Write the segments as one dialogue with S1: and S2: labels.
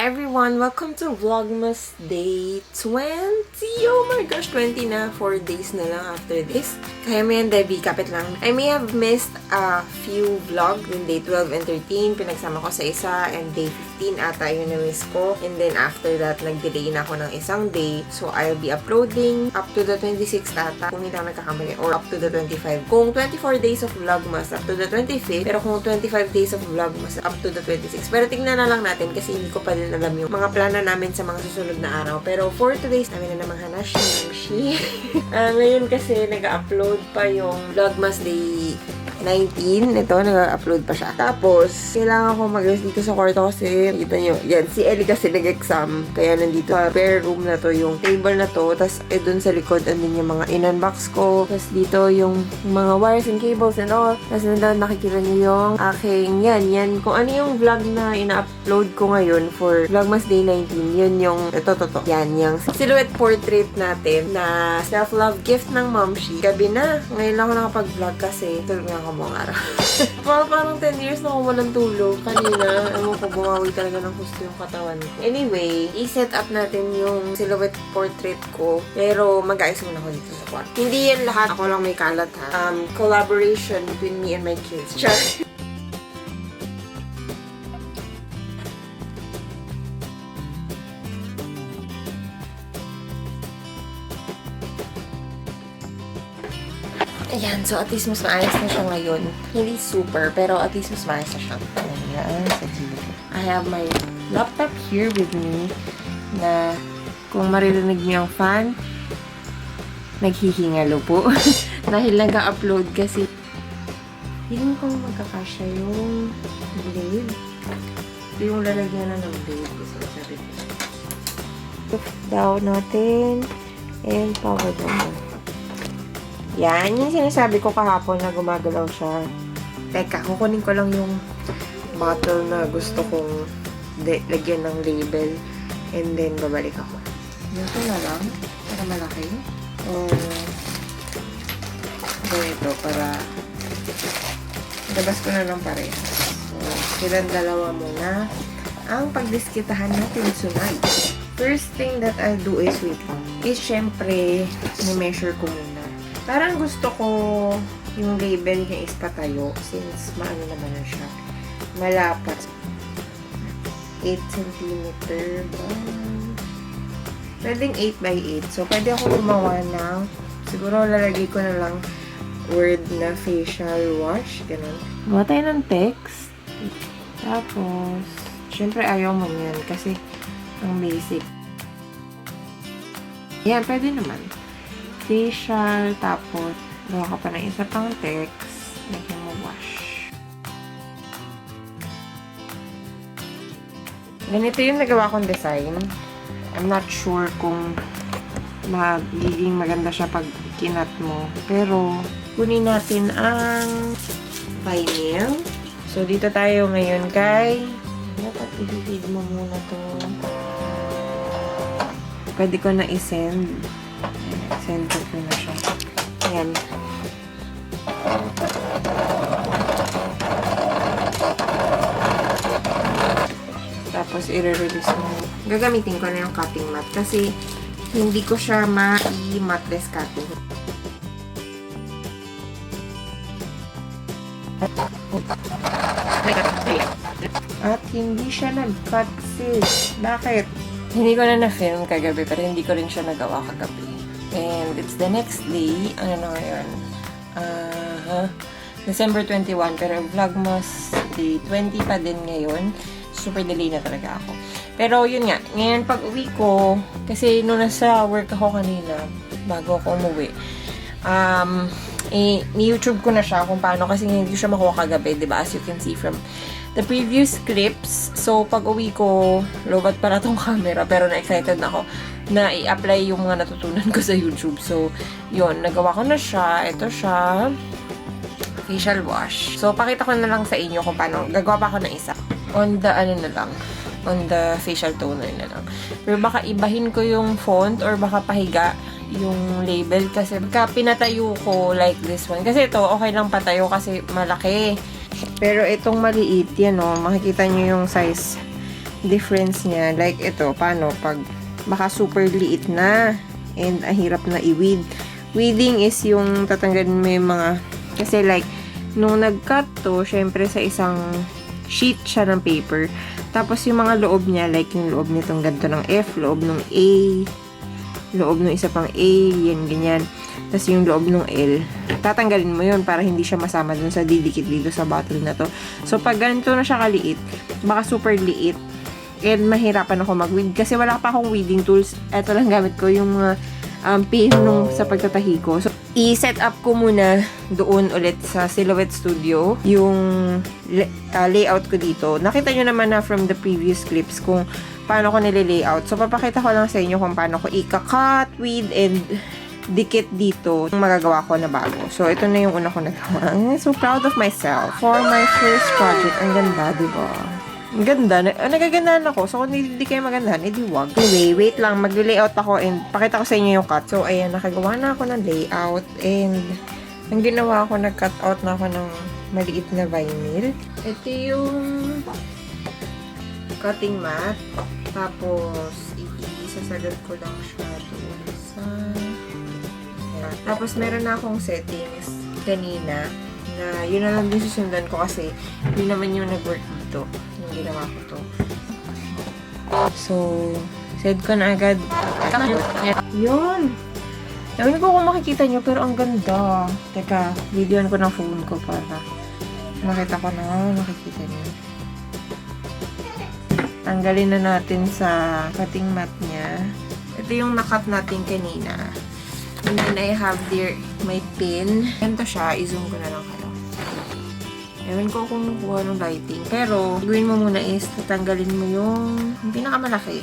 S1: Hi everyone! Welcome to Vlogmas Day 20! Oh my gosh! 20 na. 4 days na lang after this. Kaya mo yan, Debbie. Kapit lang. I may have missed a few vlogs in day 12 and 13. Pinagsama ko sa isa. And day 15 ata yun na-miss ko. And then after that, nag-delay na ako ng isang day. So I'll be uploading up to the 26th ata. Kung hindi ako nagkakamali. Or up to the 25. Kung 24 days of Vlogmas, up to the 25th. Pero kung 25 days of Vlogmas, up to the 26th. Pero tingnan na lang natin kasi hindi ko pa din alam yung mga plano namin sa mga susunod na araw. Pero for today's, namin na namang hanashi. Ngayon kasi nag-upload pa yung Vlogmas Day 19. Ito, nag-upload pa siya. Tapos, kailangan ko mag-rest dito sa kwarto kasi, kita nyo, yan, si Ellie kasi nag-exam. Kaya nandito sa spare room na to, yung table na to. Tapos, dun sa likod, andun yung mga in-unbox ko. Tapos, dito yung mga wires and cables and all. Tapos, nandun nakikita nyo yung aking, yan. Kung ano yung vlog na ina-upload ko ngayon for Vlogmas Day 19, yun yung, ito. Yan, yung silhouette portrait natin na self-love gift ng Momshi. Gabi na. Ngayon lang ako nakapag-vlog kasi tulog nga ako buong araw. Parang 10 years na ako walang tulog. Kanina, ewan ko, bumawi talaga ng gusto yung katawan ko. Anyway, i-set up natin yung silhouette portrait ko. Pero mag-ayos muna ako dito sa kwarto. Hindi yan lahat. Ako lang may kalat ha. Collaboration between me and my kids. Char. Ayan, so at least mas maayos na siya ngayon. Hindi super, pero at least mas maayos na siya. Ayan, sa gilid. I have my laptop here with me na kung maririnig niyo yung fan, naghihingalo po. Dahil nag-upload kasi feeling ko magkakasya yung blade. Ito yung lalagyan na ng blade. Gusto ko sabi ko. Down natin and power down. Yan, yung sinasabi ko kahapon na gumagalaw siya. Teka, kukunin ko lang yung bottle na gusto kong lagyan ng label. And then, babalik ako. Ito na lang. Para malaki. Ganito, para labas ko na lang parehas. So, silang dalawa muna ang pagdiskitahan natin tonight. First thing that I'll do is, syempre, ni-measure ko muna. Parang gusto ko yung label niya is patayo since maano naman na siya. Malapat. 8 cm ba? Pwedeng 8 by 8. So, pwede ako gumawa ng, siguro lalagay ko na lang word na facial wash. Ganun. Gumawa tayo ng text. Tapos, syempre ayaw mo yan kasi ang basic. Yan, pwede naman. Facial, tapos gawa ka pa ng isa pang text, lagyan mo wash. Ganito yung nagawa kong design. I'm not sure kung magiging maganda siya pag kinat mo. Pero, kunin natin ang vinyl. So, dito tayo ngayon kay dapat i-feed mo muna to. Pwede ko na i-send. Center ko na siya. Ayan. Tapos, i-release mo. Gagamitin ko na yung cutting mat kasi hindi ko siya ma-matless cutting. At hindi siya nag-cut, sis. Bakit? Hindi ko na na-film kagabi, pero hindi ko rin siya nagawa kagabi. And it's the next day. Ano na ngayon? December 21. Pero Vlogmas Day 20 pa din ngayon. Super delay na talaga ako. Pero yun nga. Ngayon pag uwi ko, kasi nung nasa work ako kanina, bago ako umuwi, ni-YouTube ko na siya kung paano kasi hindi ko siya makuha kagabi, diba? As you can see from the previous clips. So, pag uwi ko, lobat pala tong camera. Pero na-excited na ako na i-apply yung mga natutunan ko sa YouTube. So, yun. Nagawa ko na siya. Ito siya. Facial wash. So, pakita ko na lang sa inyo kung paano. Gagawa pa ako ng isa. On the, on the facial toner na lang. Pero baka ibahin ko yung font or baka pahiga yung label kasi pagka pinatayo ko like this one. Kasi ito, okay lang patayo kasi malaki. Pero itong maliit, yan o, makikita nyo yung size difference niya. Like, ito, paano? Pag baka super liit na and ang hirap na i-weed. Weeding is yung tatanggalin mo yung mga, kasi like, nung nag-cut to, syempre sa isang sheet siya ng paper. Tapos yung mga loob niya, like yung loob nitong ganito ng F, loob ng A, loob ng isa pang A, yan, ganyan. Tapos yung loob ng L, tatanggalin mo yun para hindi siya masama dun sa didikit dito sa bottle na to. So, pag ganito na siya kaliit, baka super liit, and mahirapan ako mag-weed kasi wala pa akong weeding tools. Ito lang gamit ko yung mga pin nung sa pagtatahi ko. So, i-set up ko muna doon ulit sa Silhouette Studio yung layout ko dito. Nakita nyo naman na from the previous clips kung paano ko nile-layout. So, papakita ko lang sa inyo kung paano ko i-cut, weed, and dikit dito yung magagawa ko na bago. So, ito na yung una ko nagawa. I'm so proud of myself for my first project. Ang ganda, diba? Ang ganda. Nagagandaan ako. So, kung hindi kayo magandahan, edi wag. Anyway, wait lang. Mag-layout ako and pakita ko sa inyo yung cut. So, ayan. Nakagawa na ako ng layout and ang ginawa ko, nag-cut out na ako ng maliit na vinyl. Ito yung cutting mat. Tapos, isasagat ko lang siya doon sa... Ayan. Tapos, meron na akong settings kanina na yun na lang din susundan ko kasi yun naman yung nag-work dito. Yung ginawa ko to. So, set ko na agad. Yun! Ewan ko kung makikita nyo, pero ang ganda. Teka, videoan ko ng phone ko para makita ko na nakikita nyo. Tanggalin na natin sa cutting mat niya. Ito yung nakat natin kanina. And then I have there my pin. Ganito siya. I-zoom ko na lang kayo. Ewan ko kung kuha ng lighting. Pero, gawin mo muna is tatanggalin mo yung pinakamalaki.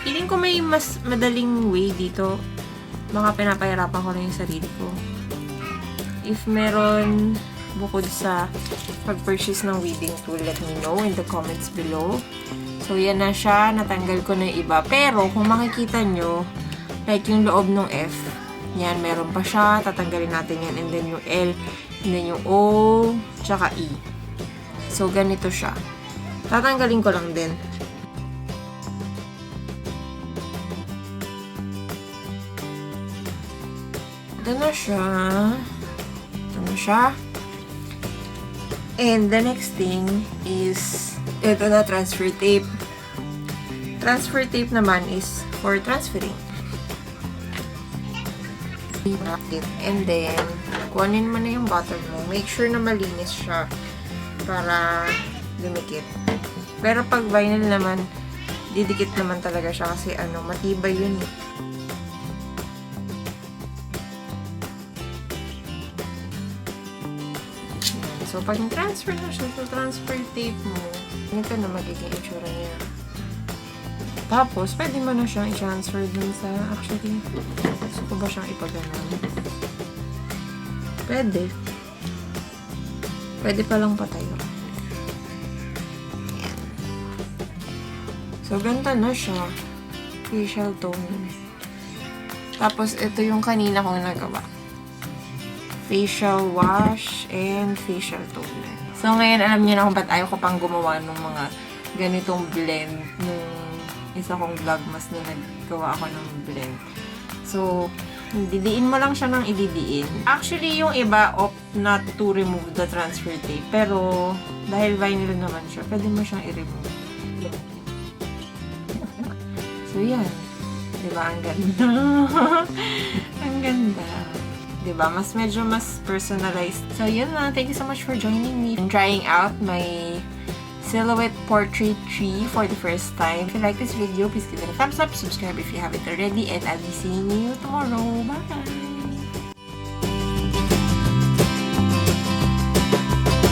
S1: Feeling ko may mas madaling way dito. Baka pinapahirapan ko na yung sarili ko. If meron bukod sa pag-purchase ng weeding tool, let me know in the comments below. So, yan na siya. Natanggal ko na yung iba. Pero, kung makikita nyo, like yung loob ng F, yan, meron pa siya. Tatanggalin natin yan. And then yung L, and then yung O, tsaka E. So, ganito siya. Tatanggalin ko lang din. Ito na siya. Ito na siya. And the next thing is, ito na, transfer tape. Transfer tape naman is for transferring. And then, kuhanin mo na yung bottle mo. Make sure na malinis siya para dumikit. Pero pag vinyl naman, didikit naman talaga siya kasi matibay yun eh. So, pag transfer na siya sa transfer tape mo, ganito na magiging itsura niya. Tapos, pwede mo na siyang i-transfer dun sa, actually, gusto ko ba siyang ipaganon? Pwede. Pwede pa lang patayo. Ayan. So, ganito na siya. Facial tone. Tapos, ito yung kanina kong nagawa. Facial wash and facial toner. So, ngayon, alam niyo na kung ba't ayaw ko pang gumawa ng mga ganitong blend nung isa kong vlogmas na naggawa ako ng blend. So, didiin mo lang siya ng ididiin. Actually, yung iba opt not to remove the transfer tape. Pero, dahil vinyl naman siya, pwede mo siyang i-remove. So, yan. Diba? Ang ganda. Ang ganda. Diba? Medyo mas personalized. So, yun na. Thank you so much for joining me in trying out my Silhouette Portrait tree for the first time. If you like this video, please give it a thumbs up, subscribe if you haven't already, and I'll be seeing you tomorrow. Bye!